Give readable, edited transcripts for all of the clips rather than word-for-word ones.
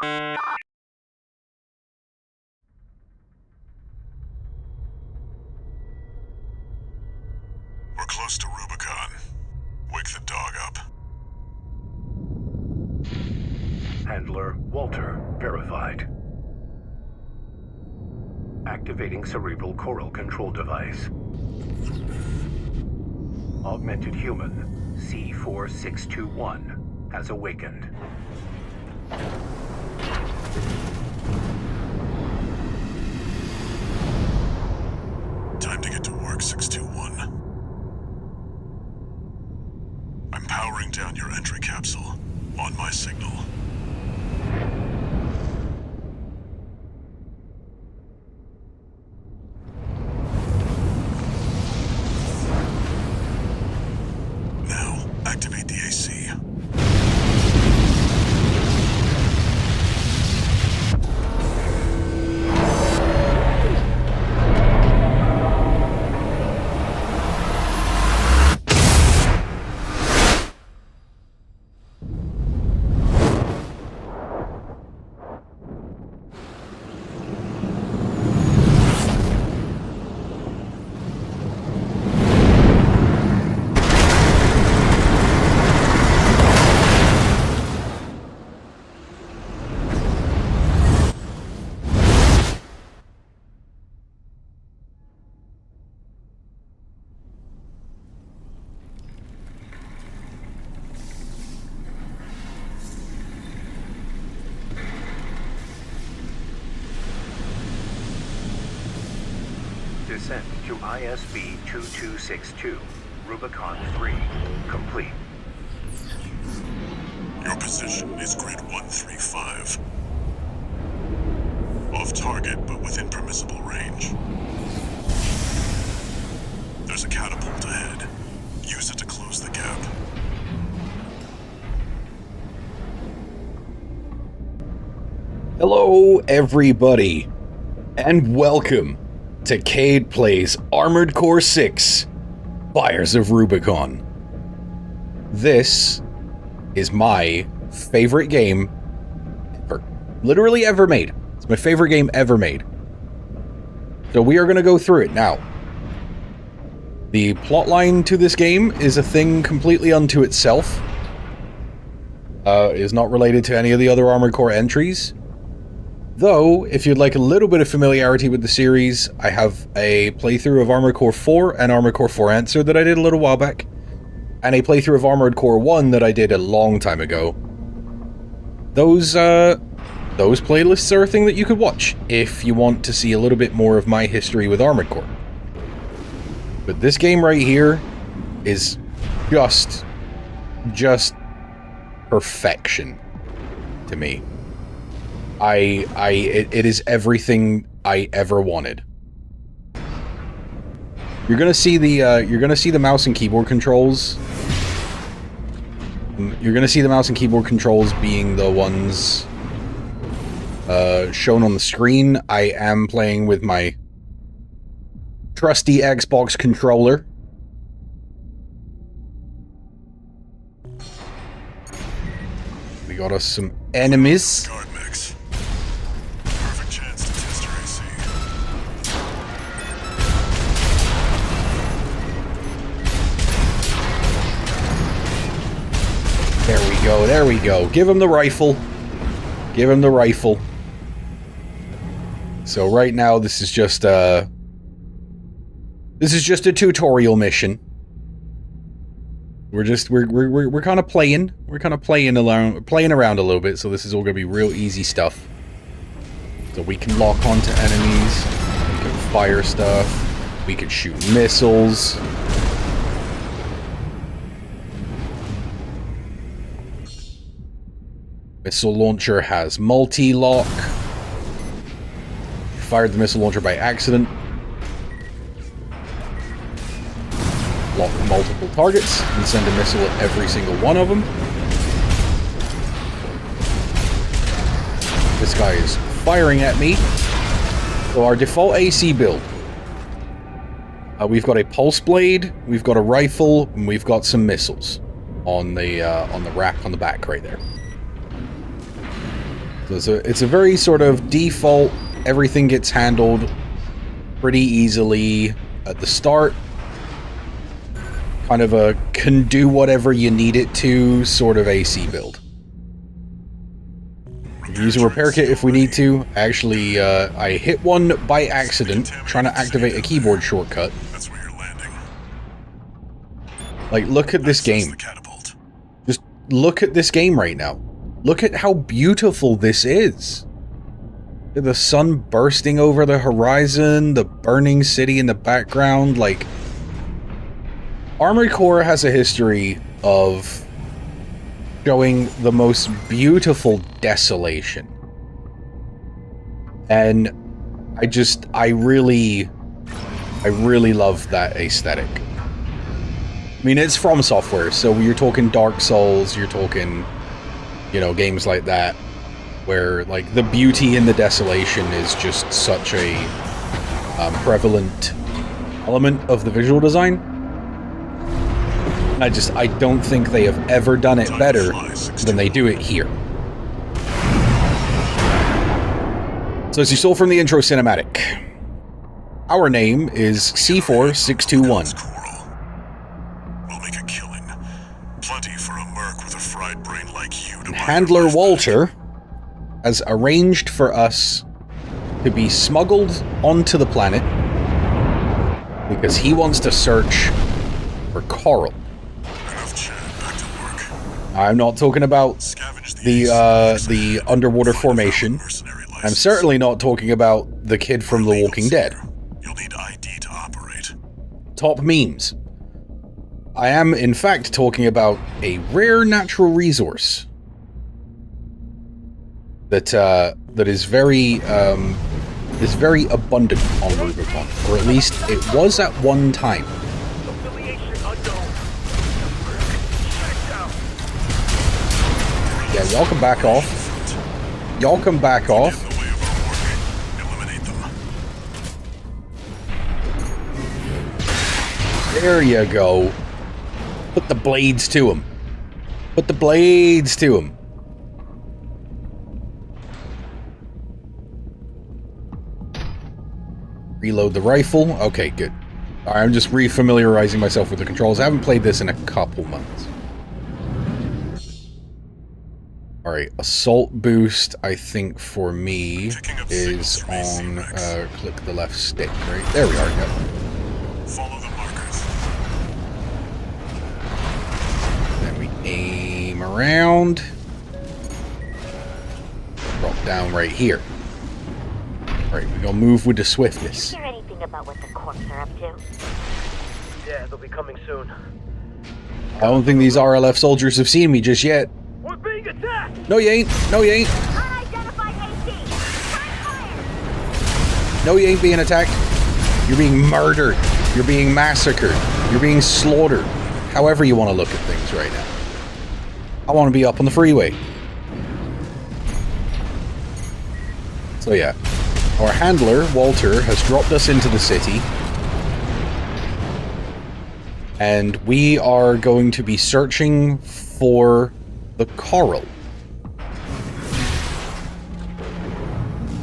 We're close to Rubicon. Wake the dog up. Handler Walter verified. Activating cerebral coral control device. Augmented human C4621 has awakened. Time to get to work, 621. I'm powering down your entry capsule. On my signal. Now, activate the AC. Descent to ISB 2262, Rubicon 3, complete. Your position is grid 135. Off target, but within permissible range. There's a catapult ahead. Use it to close the gap. Hello, everybody, and welcome to Cade Plays Armored Core 6, Fires of Rubicon. This is my favorite game literally ever made. It's my favorite game ever made. So we are going to go through it now. The plotline to this game is a thing completely unto itself. Is not related to any of the other Armored Core entries. Though, if you'd like a little bit of familiarity with the series, I have a playthrough of Armored Core 4 and Armored Core 4 Answer that I did a little while back, and a playthrough of Armored Core 1 that I did a long time ago. Those playlists are a thing that you could watch if you want to see a little bit more of my history with Armored Core. But this game right here is just perfection to me. It is everything I ever wanted. You're gonna see the mouse and keyboard controls. You're gonna see the mouse and keyboard controls being the ones shown on the screen. I am playing with my trusty Xbox controller. We got us some enemies. There we go. Give him the rifle. Give him the rifle. So right now, this is just a tutorial mission. We're kind of playing. We're kind of playing around a little bit. So this is all gonna be real easy stuff. So we can lock onto enemies. We can fire stuff. We can shoot missiles. Missile launcher has multi-lock. Fired the missile launcher by accident. Lock multiple targets and send a missile at every single one of them. This guy is firing at me. So our default AC build. We've got a pulse blade, we've got a rifle, and we've got some missiles on the rack on the back right there. So it's a very sort of default, everything gets handled pretty easily at the start. Kind of a can do whatever you need it to sort of AC build. Use a repair kit if we need to. Actually, I hit one by accident trying to activate a keyboard shortcut. That's where you're landing. Like, look at this Access game. the catapult. Just look at this game right now. Look at how beautiful this is. The sun bursting over the horizon, the burning city in the background, like... Armored Core has a history of showing the most beautiful desolation. And I really love that aesthetic. I mean, it's from Software, so you're talking Dark Souls, you're talking, you know, games like that, where, like, the beauty in the desolation is just such a prevalent element of the visual design. I don't think they have ever done it better than they do it here. So as you saw from the intro cinematic, our name is C4621. We'll make a killing. Plenty for a merc with a fried brain like you to Handler Walter has arranged for us to be smuggled onto the planet because he wants to search for Coral. Enough chat, back to work. I'm not talking about Scavenge the underwater formation. I'm certainly not talking about the kid from The Walking Dead. You'll need ID to operate. Top memes. I am, in fact, talking about a rare natural resource that is very abundant on Rubicon, or at least it was at one time. Yeah, y'all can back off. Y'all can back off. Eliminate them. There you go. Put the blades to him. Put the blades to him. Reload the rifle. Okay, good. Alright, I'm just refamiliarizing myself with the controls. I haven't played this in a couple months. Alright, assault boost, I think, for me, is on, click the left stick, right? There we are, yep. Follow the markers. Then we aim around. Drop down right here. Alright, we're gonna move with the swiftness. Hear anything about what the Corps are up to? Yeah, they'll be coming soon. I don't think these RLF soldiers have seen me just yet. We're being attacked! No, you ain't. No, you ain't. Unidentified AC! Fire! No, you ain't being attacked. You're being murdered. You're being massacred. You're being slaughtered. However you want to look at things right now. I want to be up on the freeway. So yeah. Our handler, Walter, has dropped us into the city. And we are going to be searching for the Coral.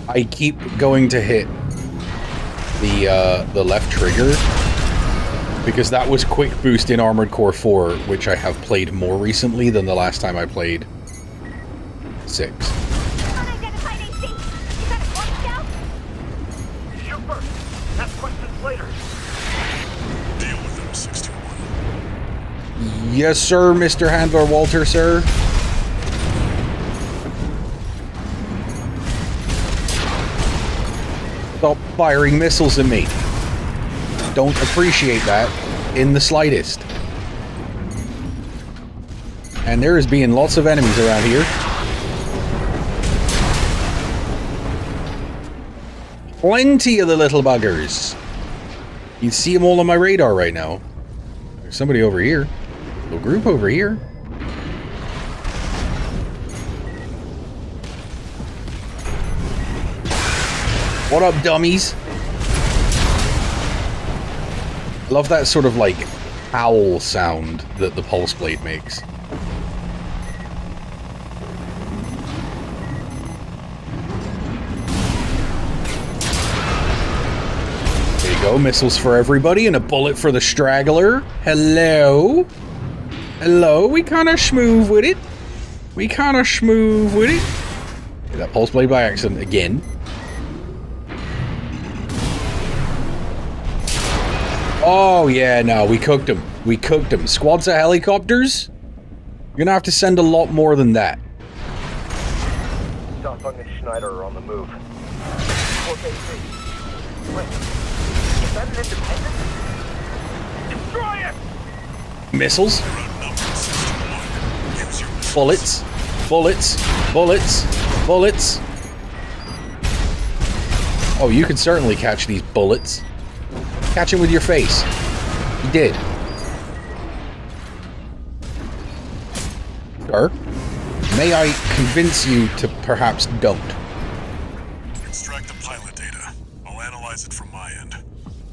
I keep going to hit the left trigger because that was quick boost in Armored Core 4, which I have played more recently than the last time I played 6. Unidentified AC! Is that a Corps scout? Shoot first! Ask questions later! Deal with them, 61. Yes, sir, Mr. Handler Walter, sir. Stop firing missiles at me. Don't appreciate that in the slightest. And there is being lots of enemies around here. Plenty of the little buggers. You see them all on my radar right now. There's somebody over here. Little group over here. What up, dummies? I love that sort of like howl sound that the pulse blade makes. go. Missiles for everybody and a bullet for the straggler. Hello. Hello. We kind of schmoove with it. We kind of schmoove with it. Get that pulse blade by accident again. Oh, yeah, no, we cooked him. We cooked him. Squads of helicopters? You're gonna have to send a lot more than that. Song and Schneider are on the move. 4KC. Wait, is that an independent? Destroy it! Missiles. You're outnumbered 6-1. Use your missiles. Bullets. Bullets. Bullets. Bullets. Oh, you can certainly catch these bullets. Catch him with your face. You did. Sir, may I convince you to perhaps don't? Extract the pilot data. I'll analyze it from my end.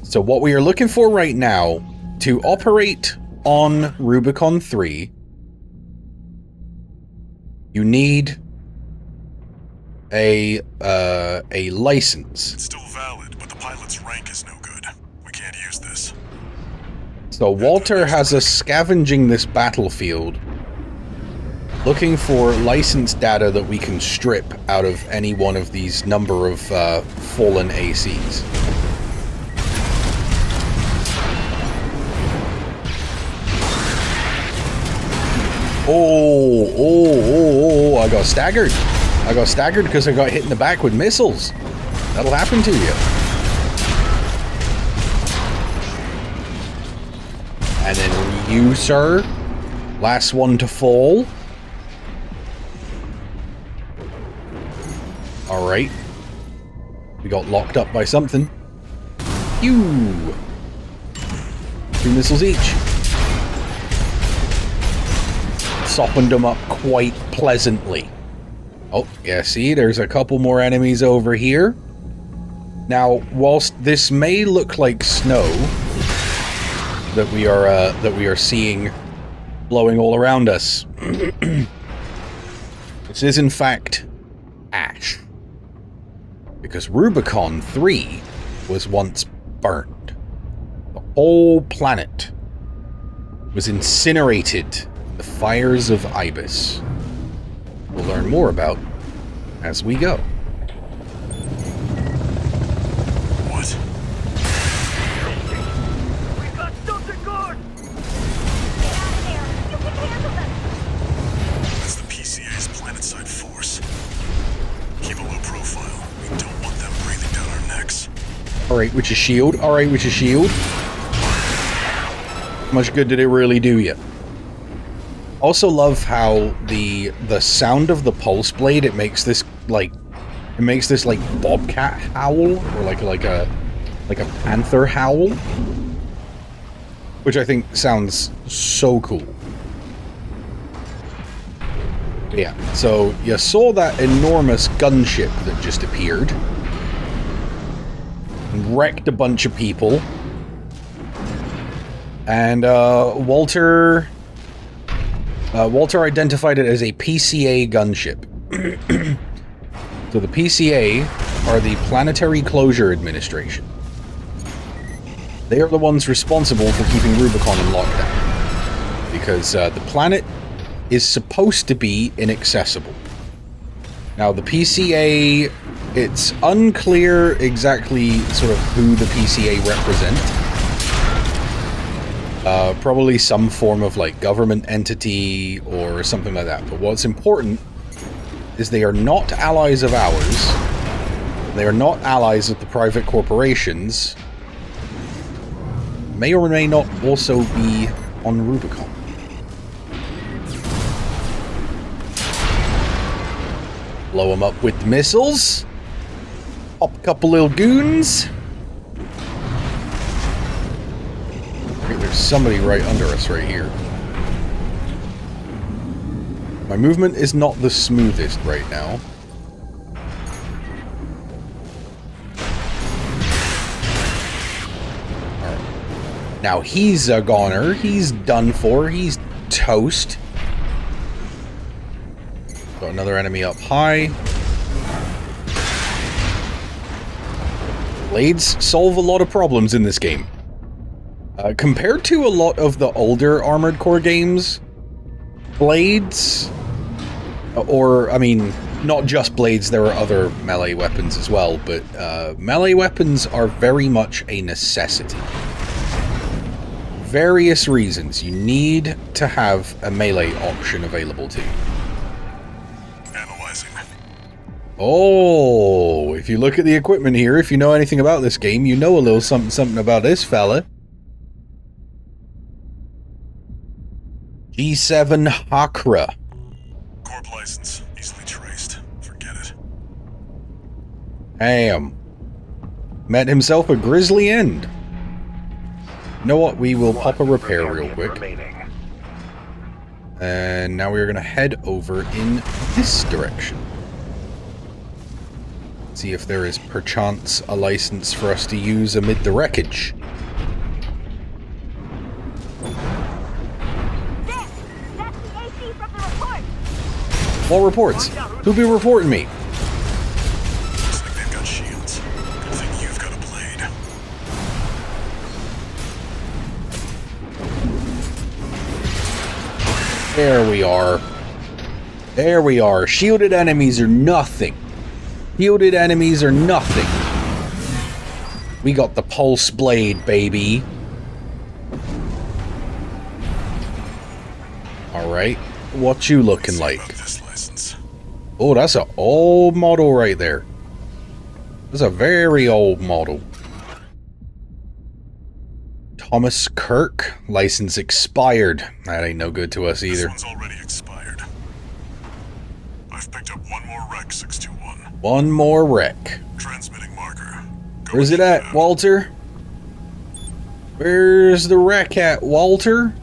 So what we are looking for right now, to operate on Rubicon 3, you need a license. It's still valid, but the pilot's rank is no good. We can't use this. So Walter has us scavenging this battlefield, looking for license data that we can strip out of any one of these number of fallen ACs. Oh, I got staggered. I got staggered because I got hit in the back with missiles. That'll happen to you. And then you, sir, last one to fall. Alright. We got locked up by something. You. 2 missiles each. Softened them up quite pleasantly. Oh, yeah, see, there's a couple more enemies over here. Now, whilst this may look like snow that we are seeing blowing all around us, this is in fact ash. Because Rubicon 3 was once burned. The whole planet was incinerated in the fires of Ibis. We'll learn more about as we go. What? We got something good! Get out of there! You can handle them! That's the PCA's planetside force. Keep a low profile. We don't want them breathing down our necks. Alright, with your shield. Alright, with your shield. How much good did it really do you? Also love how the sound of the pulse blade, it makes this like bobcat howl, or like a panther howl, which I think sounds so cool. Yeah, so you saw that enormous gunship that just appeared and wrecked a bunch of people, and Walter identified it as a PCA gunship. So the PCA are the Planetary Closure Administration. They are the ones responsible for keeping Rubicon in lockdown, because the planet is supposed to be inaccessible. Now the PCA, it's unclear exactly sort of who the PCA represent. Probably some form of like government entity or something like that. But what's important is they are not allies of ours. They are not allies of the private corporations. May or may not also be on Rubicon. Blow them up with missiles. Pop a couple little goons. There's somebody right under us right here. My movement is not the smoothest right now. Alright. Now he's a goner. He's done for. He's toast. Got another enemy up high. Blades solve a lot of problems in this game. Compared to a lot of the older Armored Core games, blades, or, I mean, not just blades, there are other melee weapons as well, but melee weapons are very much a necessity. Various reasons you need to have a melee option available to you. Analyzing. Oh, if you look at the equipment here, if you know anything about this game, you know a little something about this fella. G7 Hakra. Corp license. Easily traced. Forget it. Damn. Met himself a grisly end. You know what? We will pop a repair real quick. Remaining. And now we're going to head over in this direction. See if there is perchance a license for us to use amid the wreckage. There! That's the AC from the report! What reports? Who be reporting me? Looks like they've got shields. Good thing you've got a blade. There we are. There we are. Shielded enemies are nothing. Shielded enemies are nothing. We got the pulse blade, baby. Alright. What you looking See like? about this license. Oh, that's an old model right there. That's a very old model. Thomas Kirk. License expired. That ain't no good to us This either. one's already expired. I've picked up one more wreck, 621. One more wreck. Transmitting marker. Go Where's it with at, that. Walter? Where's the wreck at, Walter?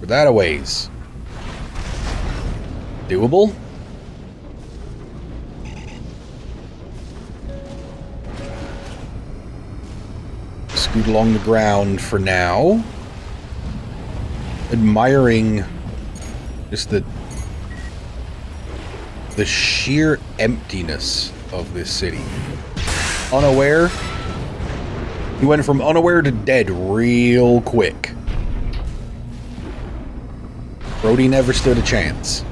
We're that a ways. Doable? Scoot along the ground for now. Admiring just the sheer emptiness of this city. Unaware. He went from unaware to dead real quick. Brody never stood a chance.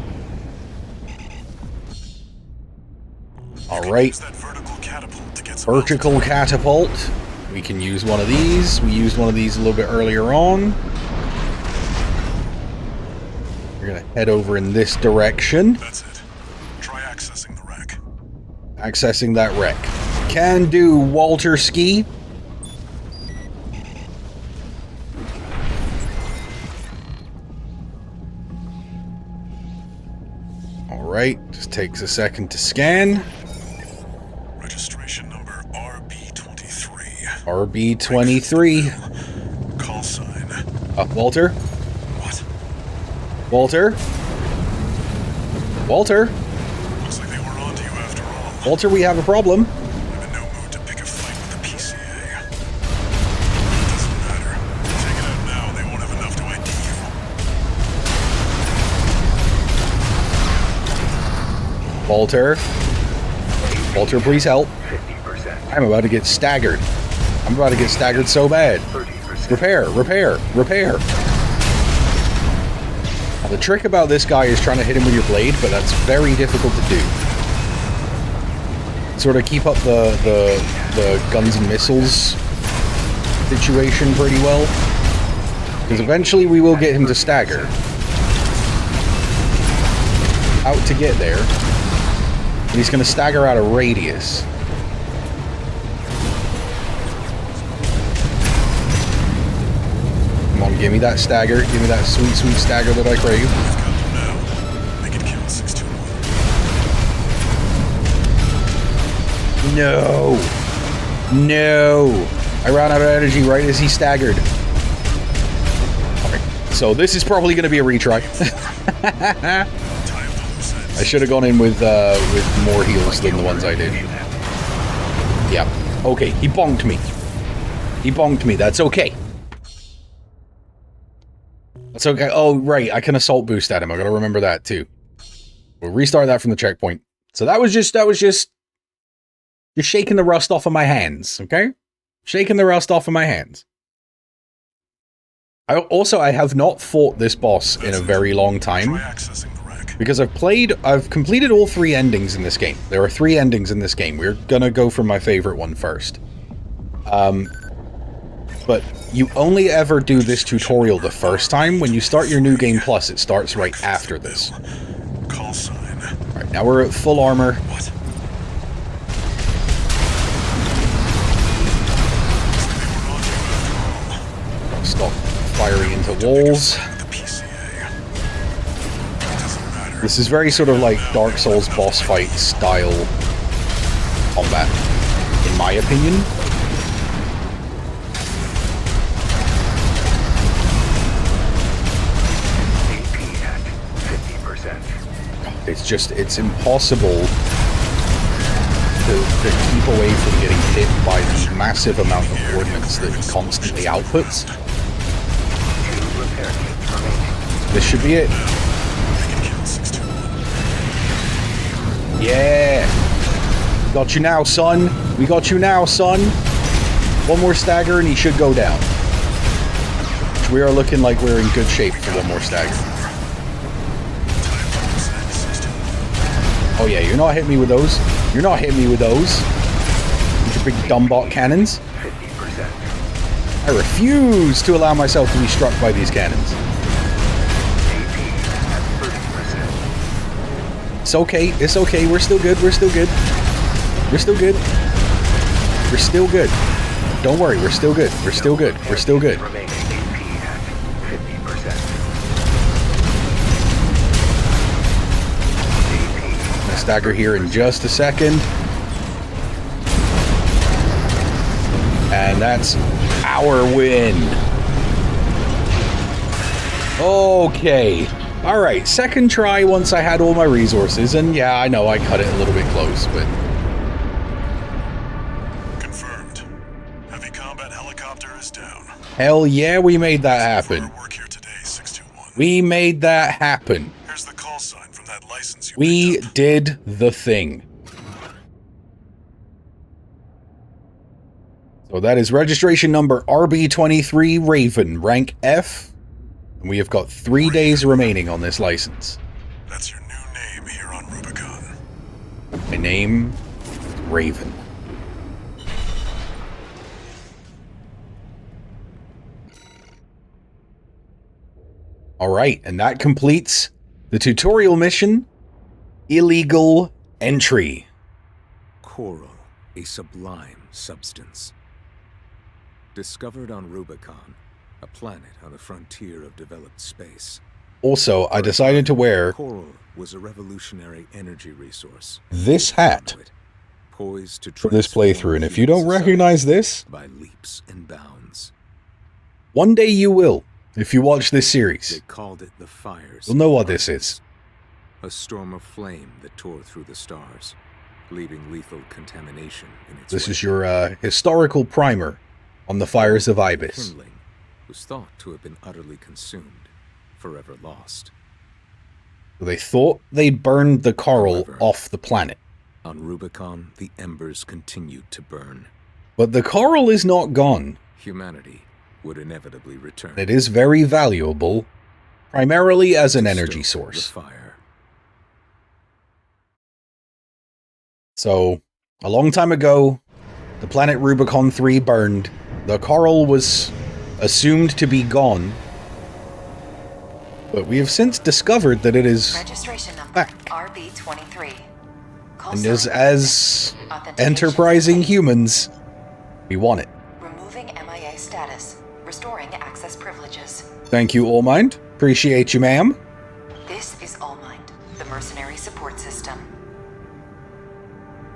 Alright. Use that vertical catapult to get some Vertical catapult. We can use one of these. We used one of these a little bit earlier on. We're gonna head over in this direction. That's it. Try accessing the wreck. Accessing that wreck. Can do, Walter Ski. Alright, just takes a second to scan. Registration number RB23. RB23. Call sign. Walter? What? Walter? Walter? Looks like they were onto you after all. Walter, we have a problem. I'm in no mood to pick a fight with the PCA. Doesn't matter. Take it out now, they won't have enough to ID you. Walter? Walter, please help. 50%. I'm about to get staggered. I'm about to get staggered so bad. 30%. Repair, repair, repair. Now, the trick about this guy is trying to hit him with your blade, but that's very difficult to do. Sort of keep up the guns and missiles situation pretty well. Because eventually we will get him to stagger. Out to get there. And he's going to stagger out a radius. Come on, give me that stagger. Give me that sweet, sweet stagger that I crave. You've got them now. Make it count, 621. No. No. I ran out of energy right as he staggered. Alright, so this is probably going to be a retry. Tie up the loose ends. I should have gone in with more heals than the ones I did. Yeah. Okay, he bonked me. He bonked me. That's okay. That's okay. Oh, right. I can assault boost at him. I gotta remember that too. We'll restart that from the checkpoint. So that was just Just shaking the rust off of my hands, okay? Shaking the rust off of my hands. I have not fought this boss in a very long time. Try accessing the rack. Because I've completed all 3 endings in this game. There are 3 endings in this game. We're gonna go for my favorite one first. But you only ever do this tutorial the first time. When you start your New Game Plus, it starts right after this. Call sign. Alright, now we're at full armor. What? Stop firing into walls. The PCA. Doesn't matter. This is very sort of like Dark Souls boss fight style combat, in my opinion. AP at 50%. It's impossible to keep away from getting hit by the massive amount of ordnance that he constantly outputs. 2 repair kits remaining. This should be it. I can kill 621. Yeah! Got you now, son. We got you now, son. One more stagger and he should go down. We are looking like we're in good shape for one more stagger. Oh yeah, you're not hitting me with those. You're not hitting me with those. With your big dumbbot cannons. 50%. I refuse to allow myself to be struck by these cannons. AP at 30%. It's okay. It's okay. We're still good. We're still good. We're still good. We're still good. Don't worry. We're still good. We're still good. We're still good. Remaining AP at 50%. Stagger here in just a second. And that's our win. Okay. Alright, second try once I had all my resources. And yeah, I know I cut it a little bit close, but... Confirmed. Heavy combat helicopter is down. hell yeah, we made that happen. For work here today, 621. We made that happen. Here's the call sign from that license you We picked up. did the thing. So that is registration number RB23 Raven, rank F. And we have got 3 days remaining on this license. That's your new name here on Rubicon. My name is Raven. Alright, and that completes the tutorial mission, Illegal Entry. Coral, a sublime substance. Discovered on Rubicon, a planet on the frontier of developed space. Also, I decided to wear Coral was a revolutionary energy resource. this hat Poised to for this transform playthrough, and if you human don't recognize society this, by leaps and bounds. one day you will, if you watch this series. They called it the fires. You'll know what this is. A storm of flame that tore through the stars, leaving lethal contamination in its This wake. is your historical primer on the fires of Ibis. Kindling was thought to have been utterly consumed, forever lost. They thought they'd burned the coral However, off the planet. On Rubicon, the embers continued to burn. But the coral is not gone. Humanity would inevitably return. It is very valuable, primarily as an to energy stoke source. The fire. So, a long time ago, the planet Rubicon 3 burned. The coral was assumed to be gone. But we have since discovered that it is Registration number back. RB23. Call And sign as authentication enterprising complete. humans, we want it. Removing MIA status. Restoring access privileges. Thank you, Allmind. Appreciate you, ma'am. This is Allmind, the mercenary support system.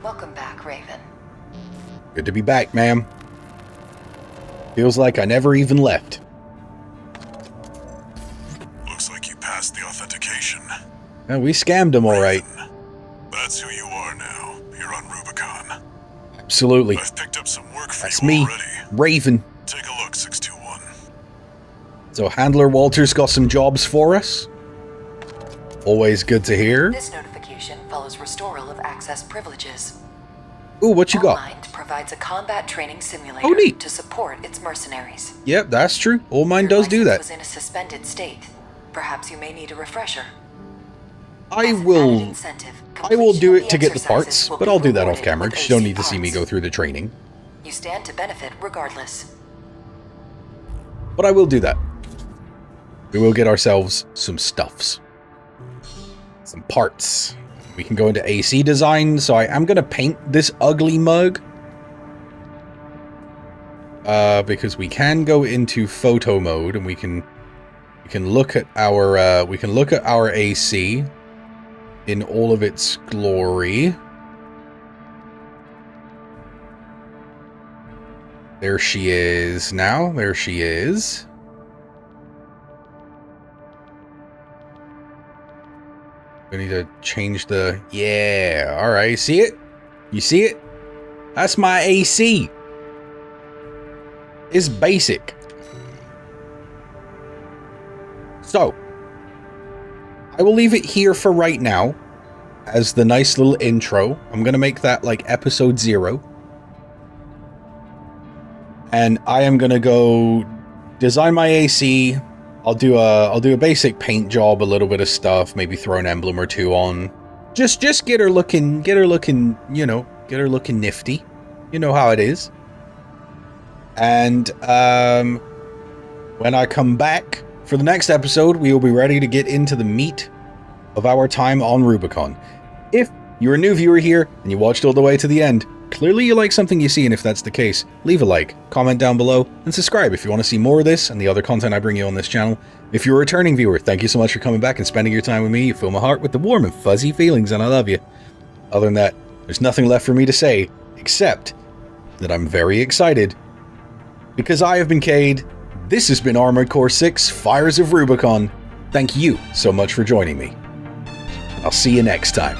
Welcome back, Raven. Good to be back, ma'am. Feels like I never even left. Looks like you passed the authentication. Yeah, we scammed him, all right. That's who you are now, here on Rubicon. Absolutely. I've picked up some work for That's you me, already. Raven. Take a look, 621. So Handler Walter's got some jobs for us. Always good to hear. This notification follows restoral of access privileges. Ooh, what you got? Allmind provides a combat training simulator Oh, neat. to support its mercenaries. Yep, that's true. All mine Your does do license that. was in a suspended state. Perhaps you may need a refresher. I As an will added incentive, I will completion do of it to get the exercises parts, will but be I'll do that off rewarded camera with because you don't AC need to see me parts. go through the training. You stand to benefit regardless. But I will do that. We will get ourselves some stuffs. Some parts. We can go into AC design, so I am going to paint this ugly mug. Because we can go into photo mode and we can look at our AC in all of its glory. There she is now. There she is. We need to change the... Yeah, alright. See it? You see it? That's my AC. It's basic. So, I will leave it here for right now as the nice little intro. I'm going to make that like episode 0. And I am going to go design my AC. I'll do a basic paint job, a little bit of stuff, maybe throw an emblem or two on. Just get her looking, you know, get her looking nifty. You know how it is. And when I come back for the next episode, we will be ready to get into the meat of our time on Rubicon. If you're a new viewer here and you watched all the way to the end, clearly you like something you see, and if that's the case, leave a like, comment down below, and subscribe if you want to see more of this and the other content I bring you on this channel. If you're a returning viewer, thank you so much for coming back and spending your time with me. You fill my heart with the warm and fuzzy feelings, and I love you. Other than that, there's nothing left for me to say, except that I'm very excited. Because I have been Cade, this has been Armored Core 6 Fires of Rubicon. Thank you so much for joining me. I'll see you next time.